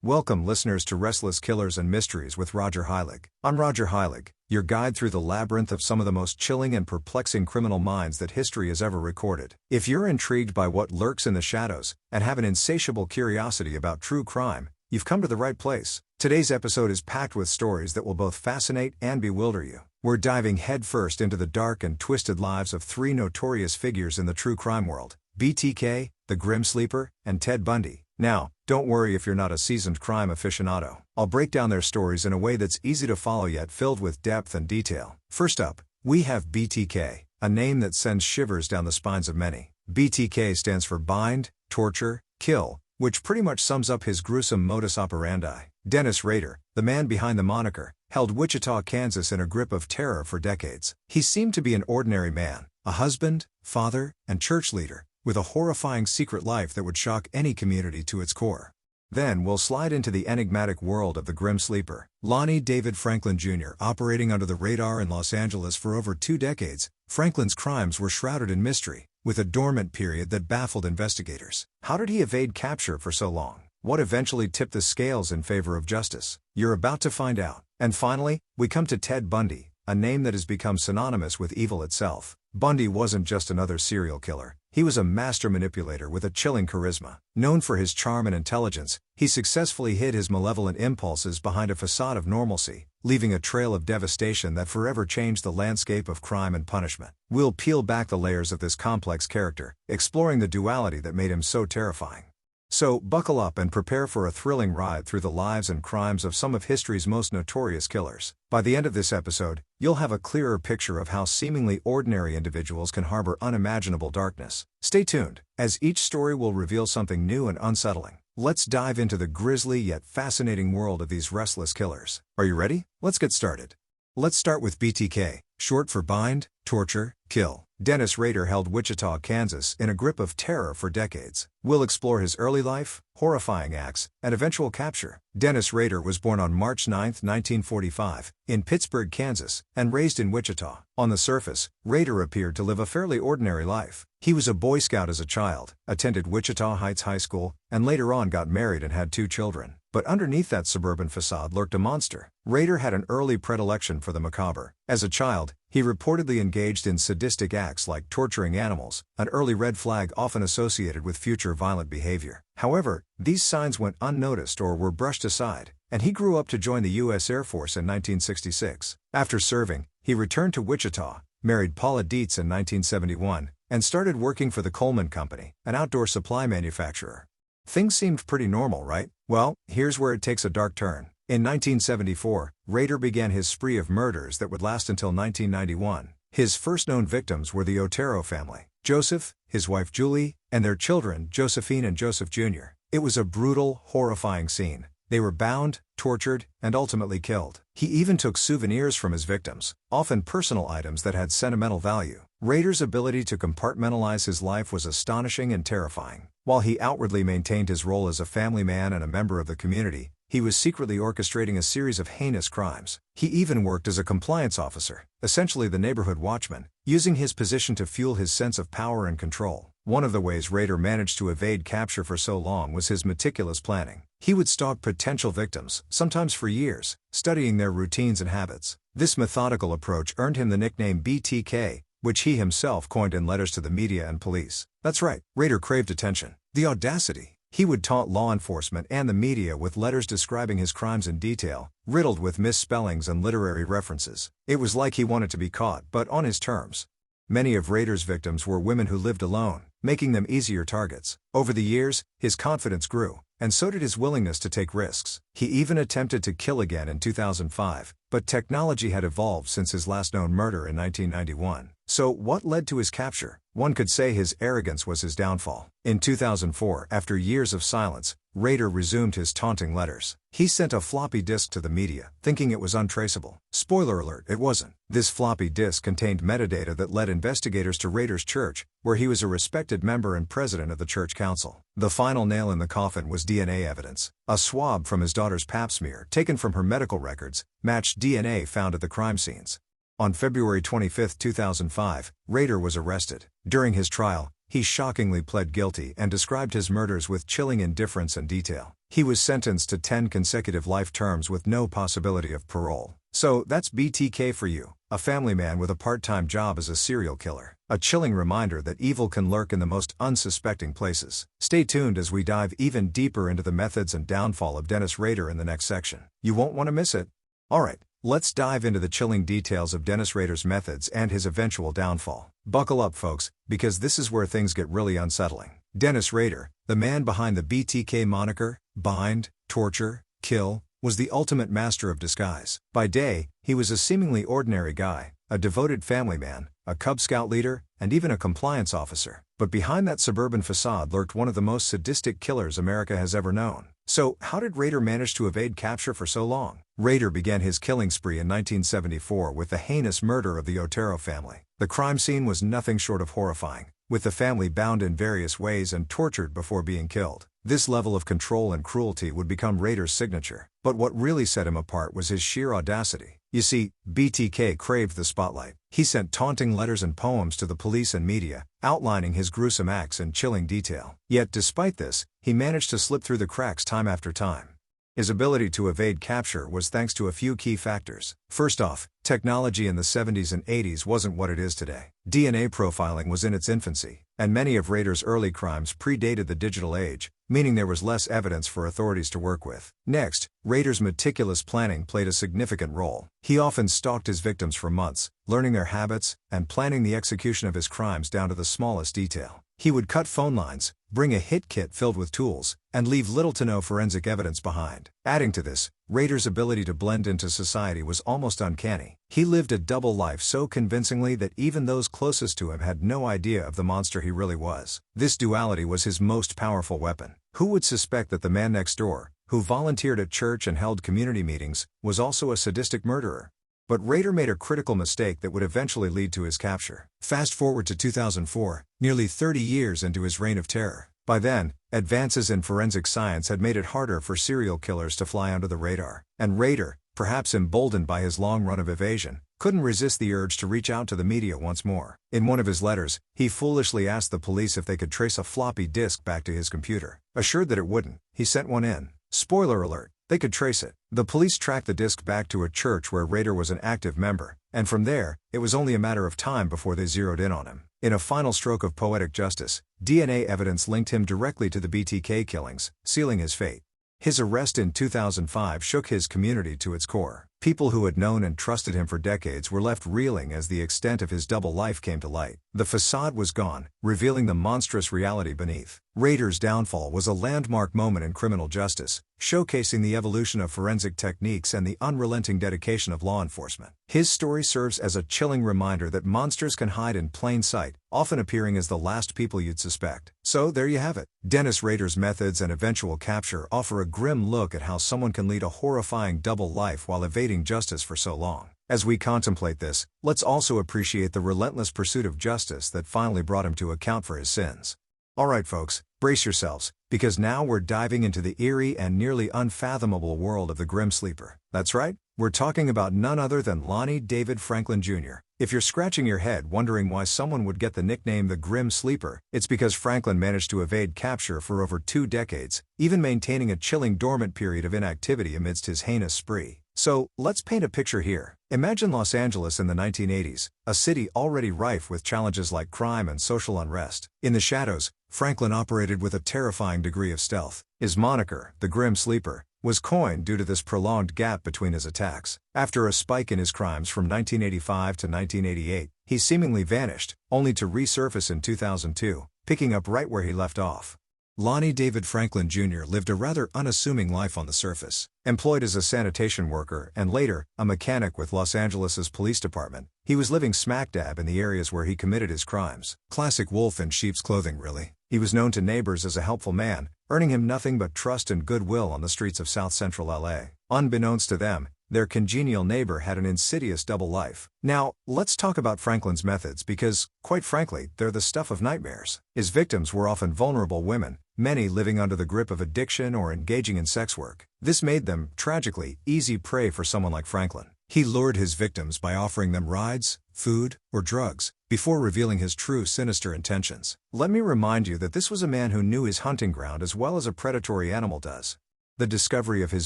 Welcome listeners to Restless Killers and Mysteries with Roger Heilig. I'm Roger Heilig, your guide through the labyrinth of some of the most chilling and perplexing criminal minds that history has ever recorded. If you're intrigued by what lurks in the shadows, and have an insatiable curiosity about true crime, you've come to the right place. Today's episode is packed with stories that will both fascinate and bewilder you. We're diving headfirst into the dark and twisted lives of three notorious figures in the true crime world: BTK, the Grim Sleeper, and Ted Bundy. Now, don't worry if you're not a seasoned crime aficionado. I'll break down their stories in a way that's easy to follow yet filled with depth and detail. First up, we have BTK, a name that sends shivers down the spines of many. BTK stands for bind, torture, kill, which pretty much sums up his gruesome modus operandi. Dennis Rader, the man behind the moniker, held Wichita, Kansas in a grip of terror for decades. He seemed to be an ordinary man, a husband, father, and church leader, with a horrifying secret life that would shock any community to its core. Then we'll slide into the enigmatic world of the Grim Sleeper. Lonnie David Franklin Jr. Operating under the radar in Los Angeles for over 2 decades, Franklin's crimes were shrouded in mystery, with a dormant period that baffled investigators. How did he evade capture for so long? What eventually tipped the scales in favor of justice? You're about to find out. And finally, we come to Ted Bundy, a name that has become synonymous with evil itself. Bundy wasn't just another serial killer. He was a master manipulator with a chilling charisma. Known for his charm and intelligence, he successfully hid his malevolent impulses behind a facade of normalcy, leaving a trail of devastation that forever changed the landscape of crime and punishment. We'll peel back the layers of this complex character, exploring the duality that made him so terrifying. So, buckle up and prepare for a thrilling ride through the lives and crimes of some of history's most notorious killers. By the end of this episode, you'll have a clearer picture of how seemingly ordinary individuals can harbor unimaginable darkness. Stay tuned, as each story will reveal something new and unsettling. Let's dive into the grisly yet fascinating world of these restless killers. Are you ready? Let's get started. Let's start with BTK, short for bind, torture, kill. Dennis Rader held Wichita, Kansas in a grip of terror for decades. We'll explore his early life, horrifying acts, and eventual capture. Dennis Rader was born on March 9, 1945, in Pittsburgh, Kansas, and raised in Wichita. On the surface, Rader appeared to live a fairly ordinary life. He was a Boy Scout as a child, attended Wichita Heights High School, and later on got married and had 2 children. But underneath that suburban facade lurked a monster. Rader had an early predilection for the macabre. As a child, he reportedly engaged in sadistic acts like torturing animals, an early red flag often associated with future violent behavior. However, these signs went unnoticed or were brushed aside, and he grew up to join the U.S. Air Force in 1966. After serving, he returned to Wichita, married Paula Dietz in 1971, and started working for the Coleman Company, an outdoor supply manufacturer. Things seemed pretty normal, right? Well, here's where it takes a dark turn. In 1974, Rader began his spree of murders that would last until 1991. His first known victims were the Otero family: Joseph, his wife Julie, and their children Josephine and Joseph Jr. It was a brutal, horrifying scene. They were bound, tortured, and ultimately killed. He even took souvenirs from his victims, often personal items that had sentimental value. Rader's ability to compartmentalize his life was astonishing and terrifying. While he outwardly maintained his role as a family man and a member of the community, he was secretly orchestrating a series of heinous crimes. He even worked as a compliance officer, essentially the neighborhood watchman, using his position to fuel his sense of power and control. One of the ways Rader managed to evade capture for so long was his meticulous planning. He would stalk potential victims, sometimes for years, studying their routines and habits. This methodical approach earned him the nickname BTK, which he himself coined in letters to the media and police. That's right, Rader craved attention. The audacity! He would taunt law enforcement and the media with letters describing his crimes in detail, riddled with misspellings and literary references. It was like he wanted to be caught, but on his terms. Many of Rader's victims were women who lived alone, making them easier targets. Over the years, his confidence grew, and so did his willingness to take risks. He even attempted to kill again in 2005, but technology had evolved since his last known murder in 1991. So what led to his capture? One could say his arrogance was his downfall. In 2004, after years of silence, Rader resumed his taunting letters. He sent a floppy disk to the media, thinking it was untraceable. Spoiler alert, it wasn't. This floppy disk contained metadata that led investigators to Rader's church, where he was a respected member and president of the church council. The final nail in the coffin was DNA evidence. A swab from his daughter's pap smear, taken from her medical records, matched DNA found at the crime scenes. On February 25, 2005, Rader was arrested. During his trial, he shockingly pled guilty and described his murders with chilling indifference and detail. He was sentenced to 10 consecutive life terms with no possibility of parole. So that's BTK for you, a family man with a part-time job as a serial killer. A chilling reminder that evil can lurk in the most unsuspecting places. Stay tuned as we dive even deeper into the methods and downfall of Dennis Rader in the next section. You won't want to miss it. Alright, let's dive into the chilling details of Dennis Rader's methods and his eventual downfall. Buckle up, folks, because this is where things get really unsettling. Dennis Rader, the man behind the BTK moniker, bind, torture, kill, was the ultimate master of disguise. By day, he was a seemingly ordinary guy, a devoted family man, a Cub Scout leader, and even a compliance officer. But behind that suburban facade lurked one of the most sadistic killers America has ever known. So, how did Rader manage to evade capture for so long? Rader began his killing spree in 1974 with the heinous murder of the Otero family. The crime scene was nothing short of horrifying, with the family bound in various ways and tortured before being killed. This level of control and cruelty would become Rader's signature. But what really set him apart was his sheer audacity. You see, BTK craved the spotlight. He sent taunting letters and poems to the police and media, outlining his gruesome acts in chilling detail. Yet despite this, he managed to slip through the cracks time after time. His ability to evade capture was thanks to a few key factors. First off, technology in the 70s and 80s wasn't what it is today. DNA profiling was in its infancy, and many of Rader's early crimes predated the digital age, meaning there was less evidence for authorities to work with. Next, Rader's meticulous planning played a significant role. He often stalked his victims for months, learning their habits, and planning the execution of his crimes down to the smallest detail. He would cut phone lines, bring a hit kit filled with tools, and leave little to no forensic evidence behind. Adding to this, Rader's ability to blend into society was almost uncanny. He lived a double life so convincingly that even those closest to him had no idea of the monster he really was. This duality was his most powerful weapon. Who would suspect that the man next door, who volunteered at church and held community meetings, was also a sadistic murderer? But Rader made a critical mistake that would eventually lead to his capture. Fast forward to 2004, nearly 30 years into his reign of terror. By then, advances in forensic science had made it harder for serial killers to fly under the radar. And Rader, perhaps emboldened by his long run of evasion, couldn't resist the urge to reach out to the media once more. In one of his letters, he foolishly asked the police if they could trace a floppy disk back to his computer. Assured that it wouldn't, he sent one in. Spoiler alert, they could trace it. The police tracked the disk back to a church where Rader was an active member, and from there, it was only a matter of time before they zeroed in on him. In a final stroke of poetic justice, DNA evidence linked him directly to the BTK killings, sealing his fate. His arrest in 2005 shook his community to its core. People who had known and trusted him for decades were left reeling as the extent of his double life came to light. The facade was gone, revealing the monstrous reality beneath. Rader's downfall was a landmark moment in criminal justice, showcasing the evolution of forensic techniques and the unrelenting dedication of law enforcement. His story serves as a chilling reminder that monsters can hide in plain sight, often appearing as the last people you'd suspect. So there you have it. Dennis Rader's methods and eventual capture offer a grim look at how someone can lead a horrifying double life while evading justice for so long. As we contemplate this, let's also appreciate the relentless pursuit of justice that finally brought him to account for his sins. Alright folks, brace yourselves, because now we're diving into the eerie and nearly unfathomable world of the Grim Sleeper. That's right, we're talking about none other than Lonnie David Franklin Jr. If you're scratching your head wondering why someone would get the nickname the Grim Sleeper, it's because Franklin managed to evade capture for over 2 decades, even maintaining a chilling dormant period of inactivity amidst his heinous spree. So, let's paint a picture here. Imagine Los Angeles in the 1980s, a city already rife with challenges like crime and social unrest. In the shadows, Franklin operated with a terrifying degree of stealth. His moniker, the Grim Sleeper, was coined due to this prolonged gap between his attacks. After a spike in his crimes from 1985 to 1988, he seemingly vanished, only to resurface in 2002, picking up right where he left off. Lonnie David Franklin Jr. lived a rather unassuming life on the surface. Employed as a sanitation worker and later, a mechanic with Los Angeles's police department, he was living smack dab in the areas where he committed his crimes. Classic wolf in sheep's clothing, really. He was known to neighbors as a helpful man, earning him nothing but trust and goodwill on the streets of South Central LA. Unbeknownst to them, their congenial neighbor had an insidious double life. Now, let's talk about Franklin's methods because, quite frankly, they're the stuff of nightmares. His victims were often vulnerable women, many living under the grip of addiction or engaging in sex work. This made them, tragically, easy prey for someone like Franklin. He lured his victims by offering them rides, food, or drugs, before revealing his true sinister intentions. Let me remind you that this was a man who knew his hunting ground as well as a predatory animal does. The discovery of his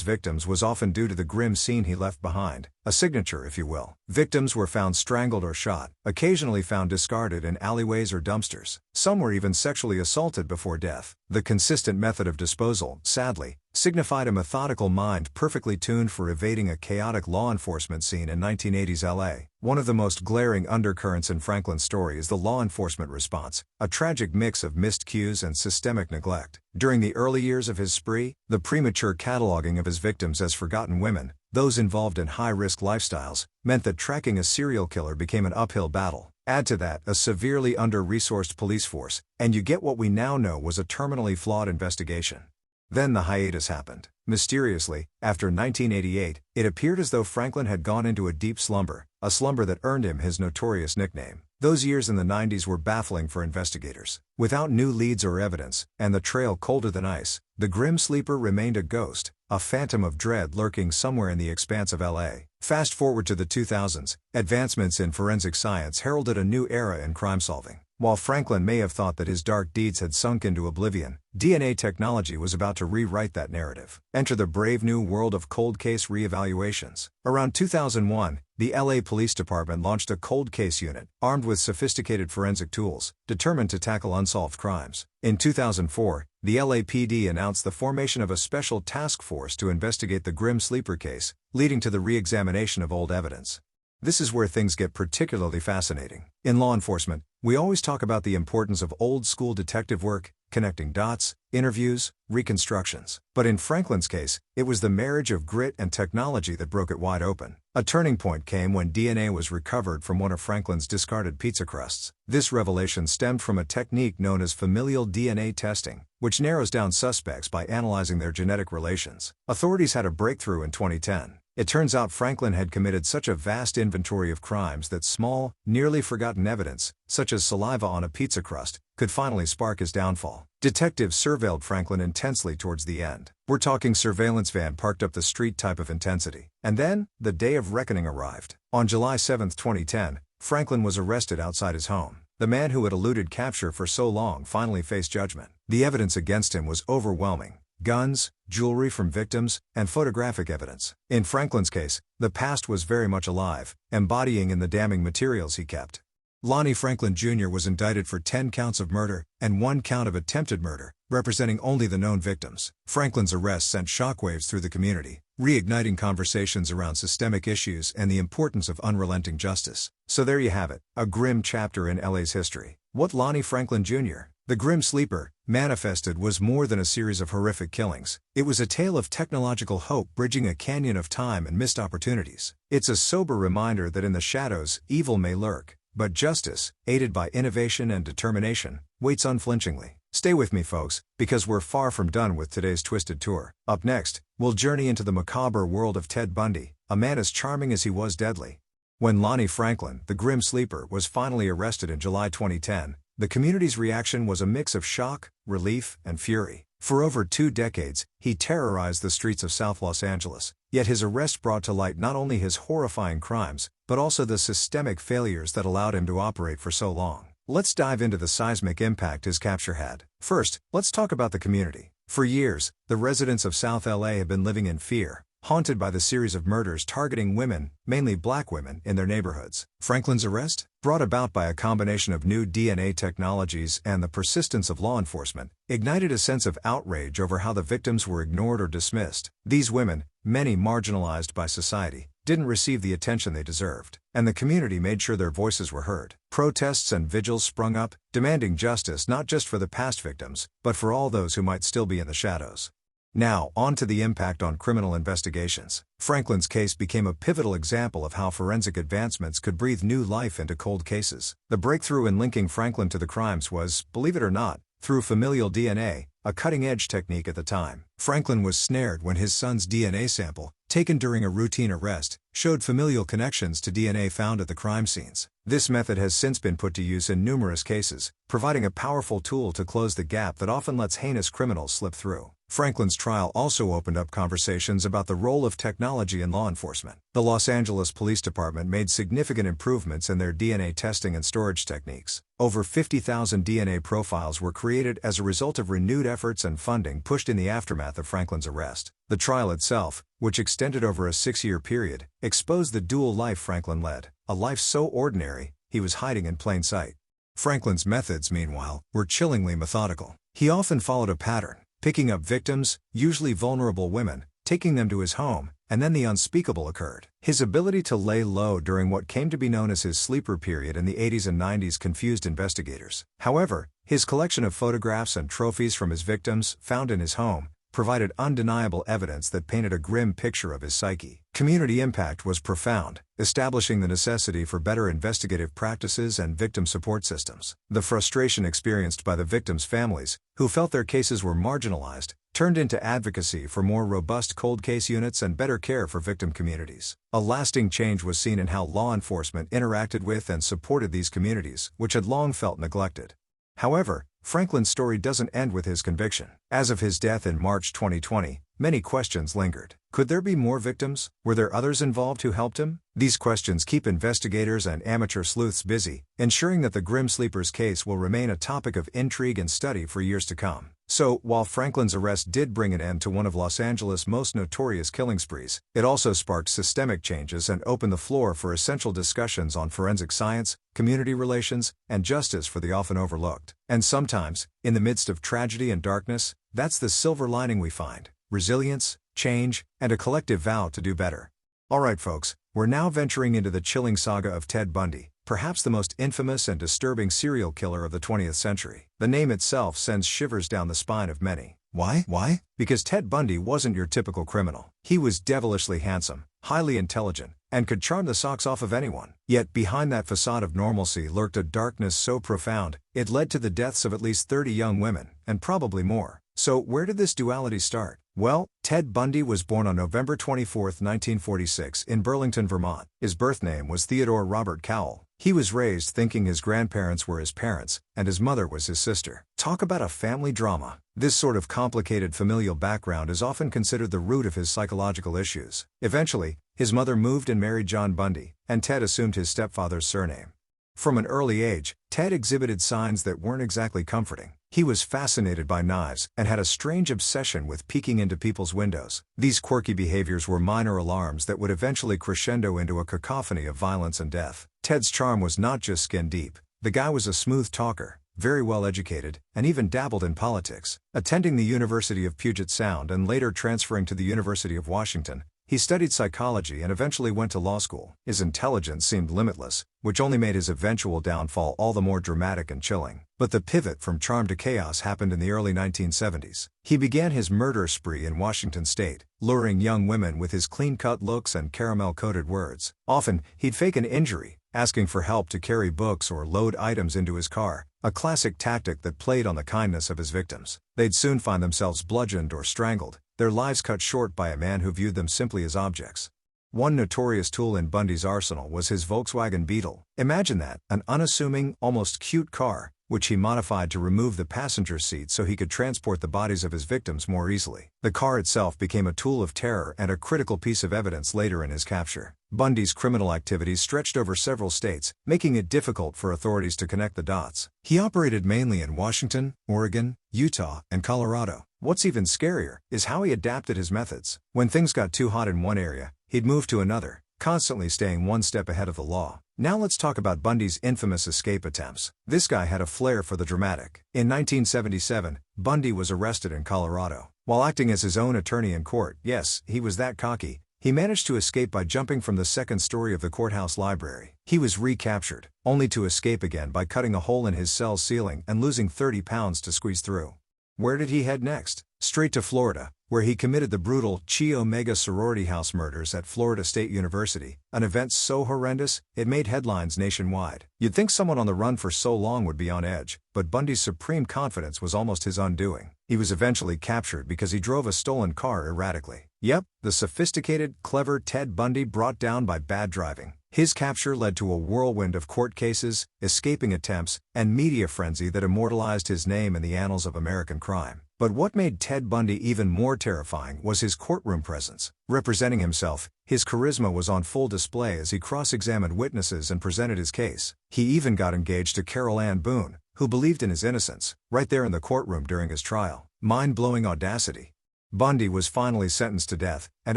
victims was often due to the grim scene he left behind, a signature if you will. Victims were found strangled or shot, occasionally found discarded in alleyways or dumpsters. Some were even sexually assaulted before death. The consistent method of disposal, sadly, signified a methodical mind perfectly tuned for evading a chaotic law enforcement scene in 1980s LA. One of the most glaring undercurrents in Franklin's story is the law enforcement response, a tragic mix of missed cues and systemic neglect. During the early years of his spree, the premature cataloging of his victims as forgotten women, those involved in high-risk lifestyles, meant that tracking a serial killer became an uphill battle. Add to that a severely under-resourced police force, and you get what we now know was a terminally flawed investigation. Then the hiatus happened. Mysteriously, after 1988, it appeared as though Franklin had gone into a deep slumber, a slumber that earned him his notorious nickname. Those years in the 90s were baffling for investigators. Without new leads or evidence, and the trail colder than ice, the grim sleeper remained a ghost, a phantom of dread lurking somewhere in the expanse of LA. Fast forward to the 2000s, advancements in forensic science heralded a new era in crime solving. While Franklin may have thought that his dark deeds had sunk into oblivion, DNA technology was about to rewrite that narrative. Enter the brave new world of cold case re-evaluations. Around 2001, the LA Police Department launched a cold case unit, armed with sophisticated forensic tools, determined to tackle unsolved crimes. In 2004, the LAPD announced the formation of a special task force to investigate the grim sleeper case, leading to the re-examination of old evidence. This is where things get particularly fascinating. In law enforcement, we always talk about the importance of old-school detective work, connecting dots, interviews, reconstructions. But in Franklin's case, it was the marriage of grit and technology that broke it wide open. A turning point came when DNA was recovered from one of Franklin's discarded pizza crusts. This revelation stemmed from a technique known as familial DNA testing, which narrows down suspects by analyzing their genetic relations. Authorities had a breakthrough in 2010. It turns out Franklin had committed such a vast inventory of crimes that small, nearly forgotten evidence, such as saliva on a pizza crust, could finally spark his downfall. Detectives surveilled Franklin intensely towards the end. We're talking surveillance van parked up the street type of intensity. And then, the day of reckoning arrived. On July 7, 2010, Franklin was arrested outside his home. The man who had eluded capture for so long finally faced judgment. The evidence against him was overwhelming. Guns, jewelry from victims, and photographic evidence. In Franklin's case, the past was very much alive, embodying in the damning materials he kept. Lonnie Franklin Jr. was indicted for 10 counts of murder and 1 count of attempted murder, representing only the known victims. Franklin's arrest sent shockwaves through the community, reigniting conversations around systemic issues and the importance of unrelenting justice. So there you have it, a grim chapter in LA's history. What Lonnie Franklin Jr., the Grim Sleeper, manifested was more than a series of horrific killings. It was a tale of technological hope bridging a canyon of time and missed opportunities. It's a sober reminder that in the shadows, evil may lurk, but justice, aided by innovation and determination, waits unflinchingly. Stay with me, folks, because we're far from done with today's twisted tour. Up next, we'll journey into the macabre world of Ted Bundy, a man as charming as he was deadly. When Lonnie Franklin, the Grim Sleeper, was finally arrested in July 2010, the community's reaction was a mix of shock, relief, and fury. For over 2 decades, he terrorized the streets of South Los Angeles, yet his arrest brought to light not only his horrifying crimes, but also the systemic failures that allowed him to operate for so long. Let's dive into the seismic impact his capture had. First, let's talk about the community. For years, the residents of South LA have been living in fear, haunted by the series of murders targeting women, mainly black women, in their neighborhoods. Franklin's arrest, brought about by a combination of new DNA technologies and the persistence of law enforcement, ignited a sense of outrage over how the victims were ignored or dismissed. These women, many marginalized by society, didn't receive the attention they deserved, and the community made sure their voices were heard. Protests and vigils sprung up, demanding justice not just for the past victims, but for all those who might still be in the shadows. Now, on to the impact on criminal investigations. Franklin's case became a pivotal example of how forensic advancements could breathe new life into cold cases. The breakthrough in linking Franklin to the crimes was, believe it or not, through familial DNA, a cutting-edge technique at the time. Franklin was snared when his son's DNA sample, taken during a routine arrest, showed familial connections to DNA found at the crime scenes. This method has since been put to use in numerous cases, providing a powerful tool to close the gap that often lets heinous criminals slip through. Franklin's trial also opened up conversations about the role of technology in law enforcement. The Los Angeles Police Department made significant improvements in their DNA testing and storage techniques. Over 50,000 DNA profiles were created as a result of renewed efforts and funding pushed in the aftermath of Franklin's arrest. The trial itself, which extended over a 6-year period, exposed the dual life Franklin led, a life so ordinary, he was hiding in plain sight. Franklin's methods, meanwhile, were chillingly methodical. He often followed a pattern, picking up victims, usually vulnerable women, taking them to his home, and then the unspeakable occurred. His ability to lay low during what came to be known as his sleeper period in the 80s and 90s confused investigators. However, his collection of photographs and trophies from his victims, found in his home, provided undeniable evidence that painted a grim picture of his psyche. Community impact was profound, establishing the necessity for better investigative practices and victim support systems. The frustration experienced by the victims' families, who felt their cases were marginalized, turned into advocacy for more robust cold case units and better care for victim communities. A lasting change was seen in how law enforcement interacted with and supported these communities, which had long felt neglected. However, Franklin's story doesn't end with his conviction. As of his death in March 2020, many questions lingered. Could there be more victims? Were there others involved who helped him? These questions keep investigators and amateur sleuths busy, ensuring that the Grim Sleeper's case will remain a topic of intrigue and study for years to come. So, while Franklin's arrest did bring an end to one of Los Angeles' most notorious killing sprees, it also sparked systemic changes and opened the floor for essential discussions on forensic science, community relations, and justice for the often overlooked. And sometimes, in the midst of tragedy and darkness, that's the silver lining we find: resilience, change, and a collective vow to do better. Alright folks, we're now venturing into the chilling saga of Ted Bundy, perhaps the most infamous and disturbing serial killer of the 20th century. The name itself sends shivers down the spine of many. Why? Because Ted Bundy wasn't your typical criminal. He was devilishly handsome, highly intelligent, and could charm the socks off of anyone. Yet behind that facade of normalcy lurked a darkness so profound, it led to the deaths of at least 30 young women, and probably more. So where did this duality start? Well, Ted Bundy was born on November 24, 1946 in Burlington, Vermont. His birth name was Theodore Robert Cowell. He was raised thinking his grandparents were his parents, and his mother was his sister. Talk about a family drama. This sort of complicated familial background is often considered the root of his psychological issues. Eventually, his mother moved and married John Bundy, and Ted assumed his stepfather's surname. From an early age, Ted exhibited signs that weren't exactly comforting. He was fascinated by knives and had a strange obsession with peeking into people's windows. These quirky behaviors were minor alarms that would eventually crescendo into a cacophony of violence and death. Ted's charm was not just skin deep. The guy was a smooth talker, very well educated, and even dabbled in politics. Attending the University of Puget Sound and later transferring to the University of Washington, he studied psychology and eventually went to law school. His intelligence seemed limitless, which only made his eventual downfall all the more dramatic and chilling. But the pivot from charm to chaos happened in the early 1970s. He began his murder spree in Washington state, luring young women with his clean-cut looks and caramel-coated words. Often, he'd fake an injury, asking for help to carry books or load items into his car, a classic tactic that played on the kindness of his victims. They'd soon find themselves bludgeoned or strangled, their lives cut short by a man who viewed them simply as objects. One notorious tool in Bundy's arsenal was his Volkswagen Beetle. Imagine that, an unassuming, almost cute car, which he modified to remove the passenger seat so he could transport the bodies of his victims more easily. The car itself became a tool of terror and a critical piece of evidence later in his capture. Bundy's criminal activities stretched over several states, making it difficult for authorities to connect the dots. He operated mainly in Washington, Oregon, Utah, and Colorado. What's even scarier is how he adapted his methods. When things got too hot in one area, he'd move to another, constantly staying one step ahead of the law. Now let's talk about Bundy's infamous escape attempts. This guy had a flair for the dramatic. In 1977, Bundy was arrested in Colorado. While acting as his own attorney in court, yes, he was that cocky, he managed to escape by jumping from the second story of the courthouse library. He was recaptured, only to escape again by cutting a hole in his cell ceiling and losing 30 pounds to squeeze through. Where did he head next? Straight to Florida, where he committed the brutal Chi Omega sorority house murders at Florida State University, an event so horrendous, it made headlines nationwide. You'd think someone on the run for so long would be on edge, but Bundy's supreme confidence was almost his undoing. He was eventually captured because he drove a stolen car erratically. Yep, the sophisticated, clever Ted Bundy brought down by bad driving. His capture led to a whirlwind of court cases, escaping attempts, and media frenzy that immortalized his name in the annals of American crime. But what made Ted Bundy even more terrifying was his courtroom presence. Representing himself, his charisma was on full display as he cross-examined witnesses and presented his case. He even got engaged to Carol Ann Boone, who believed in his innocence, right there in the courtroom during his trial. Mind-blowing audacity. Bundy was finally sentenced to death, and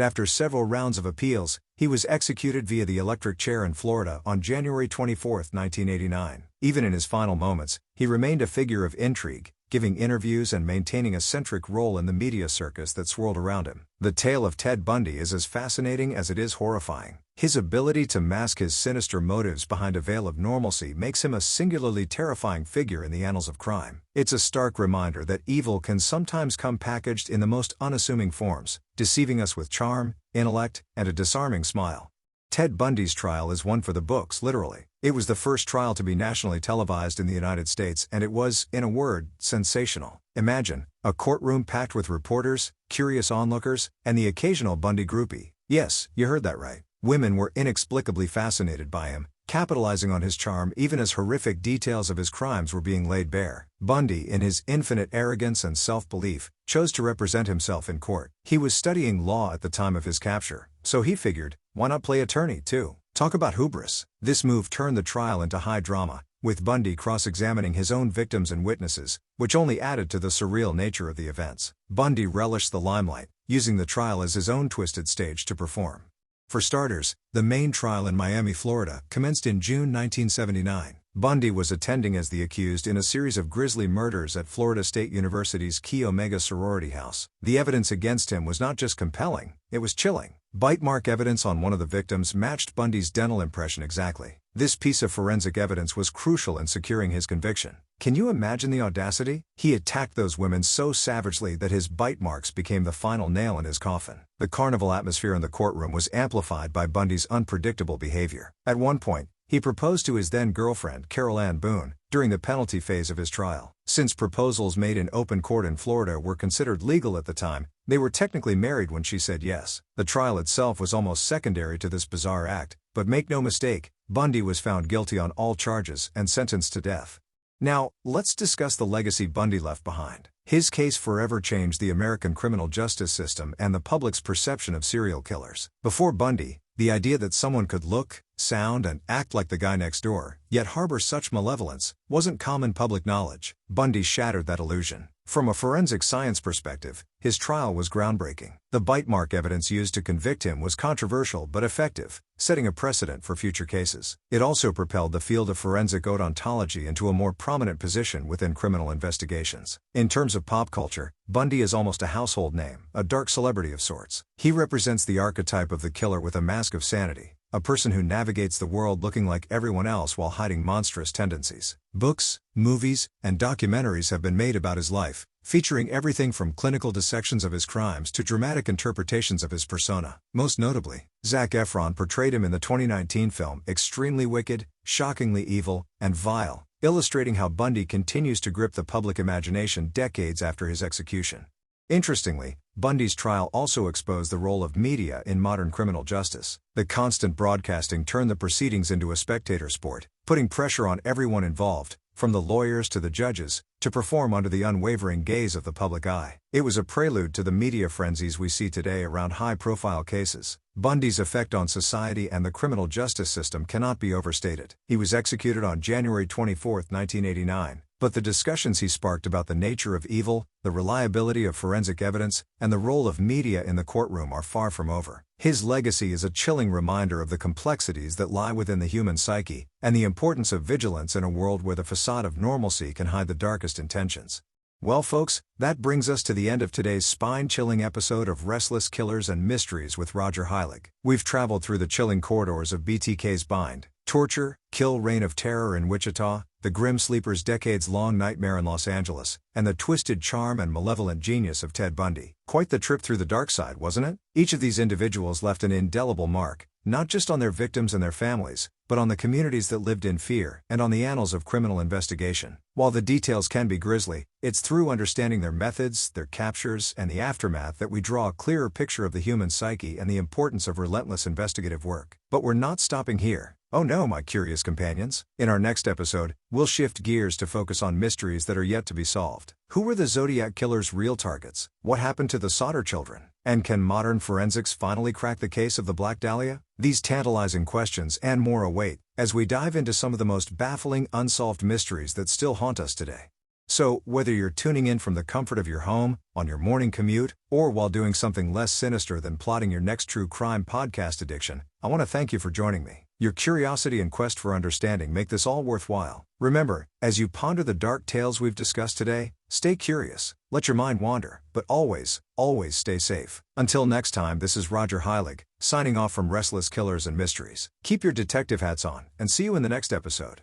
after several rounds of appeals, he was executed via the electric chair in Florida on January 24, 1989. Even in his final moments, he remained a figure of intrigue, giving interviews and maintaining a centric role in the media circus that swirled around him. The tale of Ted Bundy is as fascinating as it is horrifying. His ability to mask his sinister motives behind a veil of normalcy makes him a singularly terrifying figure in the annals of crime. It's a stark reminder that evil can sometimes come packaged in the most unassuming forms, deceiving us with charm, intellect, and a disarming smile. Ted Bundy's trial is one for the books, literally. It was the first trial to be nationally televised in the United States, and it was, in a word, sensational. Imagine, a courtroom packed with reporters, curious onlookers, and the occasional Bundy groupie. Yes, you heard that right. Women were inexplicably fascinated by him, capitalizing on his charm even as horrific details of his crimes were being laid bare. Bundy, in his infinite arrogance and self-belief, chose to represent himself in court. He was studying law at the time of his capture, so he figured, why not play attorney too? Talk about hubris. This move turned the trial into high drama, with Bundy cross-examining his own victims and witnesses, which only added to the surreal nature of the events. Bundy relished the limelight, using the trial as his own twisted stage to perform. For starters, the main trial in Miami, Florida, commenced in June 1979. Bundy was attending as the accused in a series of grisly murders at Florida State University's Chi Omega sorority house. The evidence against him was not just compelling, it was chilling. Bite mark evidence on one of the victims matched Bundy's dental impression exactly. This piece of forensic evidence was crucial in securing his conviction. Can you imagine the audacity? He attacked those women so savagely that his bite marks became the final nail in his coffin. The carnival atmosphere in the courtroom was amplified by Bundy's unpredictable behavior. At one point, he proposed to his then-girlfriend, Carol Ann Boone, during the penalty phase of his trial. Since proposals made in open court in Florida were considered legal at the time, they were technically married when she said yes. The trial itself was almost secondary to this bizarre act, but make no mistake, Bundy was found guilty on all charges and sentenced to death. Now, let's discuss the legacy Bundy left behind. His case forever changed the American criminal justice system and the public's perception of serial killers. Before Bundy, the idea that someone could look, sound, and act like the guy next door, yet harbor such malevolence, wasn't common public knowledge. Bundy shattered that illusion. From a forensic science perspective, his trial was groundbreaking. The bite mark evidence used to convict him was controversial but effective, setting a precedent for future cases. It also propelled the field of forensic odontology into a more prominent position within criminal investigations. In terms of pop culture, Bundy is almost a household name, a dark celebrity of sorts. He represents the archetype of the killer with a mask of sanity, a person who navigates the world looking like everyone else while hiding monstrous tendencies. Books, movies, and documentaries have been made about his life, featuring everything from clinical dissections of his crimes to dramatic interpretations of his persona. Most notably, Zac Efron portrayed him in the 2019 film Extremely Wicked, Shockingly Evil, and Vile, illustrating how Bundy continues to grip the public imagination decades after his execution. Interestingly, Bundy's trial also exposed the role of media in modern criminal justice. The constant broadcasting turned the proceedings into a spectator sport, putting pressure on everyone involved, from the lawyers to the judges, to perform under the unwavering gaze of the public eye. It was a prelude to the media frenzies we see today around high-profile cases. Bundy's effect on society and the criminal justice system cannot be overstated. He was executed on January 24, 1989. But the discussions he sparked about the nature of evil, the reliability of forensic evidence, and the role of media in the courtroom are far from over. His legacy is a chilling reminder of the complexities that lie within the human psyche, and the importance of vigilance in a world where the facade of normalcy can hide the darkest intentions. Well folks, that brings us to the end of today's spine-chilling episode of Restless Killers and Mysteries with Roger Heilig. We've traveled through the chilling corridors of BTK's mind, torture, kill reign of terror in Wichita, the grim sleeper's decades-long nightmare in Los Angeles, and the twisted charm and malevolent genius of Ted Bundy. Quite the trip through the dark side, wasn't it? Each of these individuals left an indelible mark, not just on their victims and their families, but on the communities that lived in fear, and on the annals of criminal investigation. While the details can be grisly, it's through understanding their methods, their captures, and the aftermath that we draw a clearer picture of the human psyche and the importance of relentless investigative work. But we're not stopping here. Oh no, my curious companions. In our next episode, we'll shift gears to focus on mysteries that are yet to be solved. Who were the Zodiac Killer's real targets? What happened to the Solder children? And can modern forensics finally crack the case of the Black Dahlia? These tantalizing questions and more await as we dive into some of the most baffling unsolved mysteries that still haunt us today. So, whether you're tuning in from the comfort of your home, on your morning commute, or while doing something less sinister than plotting your next true crime podcast addiction, I want to thank you for joining me. Your curiosity and quest for understanding make this all worthwhile. Remember, as you ponder the dark tales we've discussed today, stay curious, let your mind wander, but always, always stay safe. Until next time, this is Roger Heilig, signing off from Restless Killers and Mysteries. Keep your detective hats on, and see you in the next episode.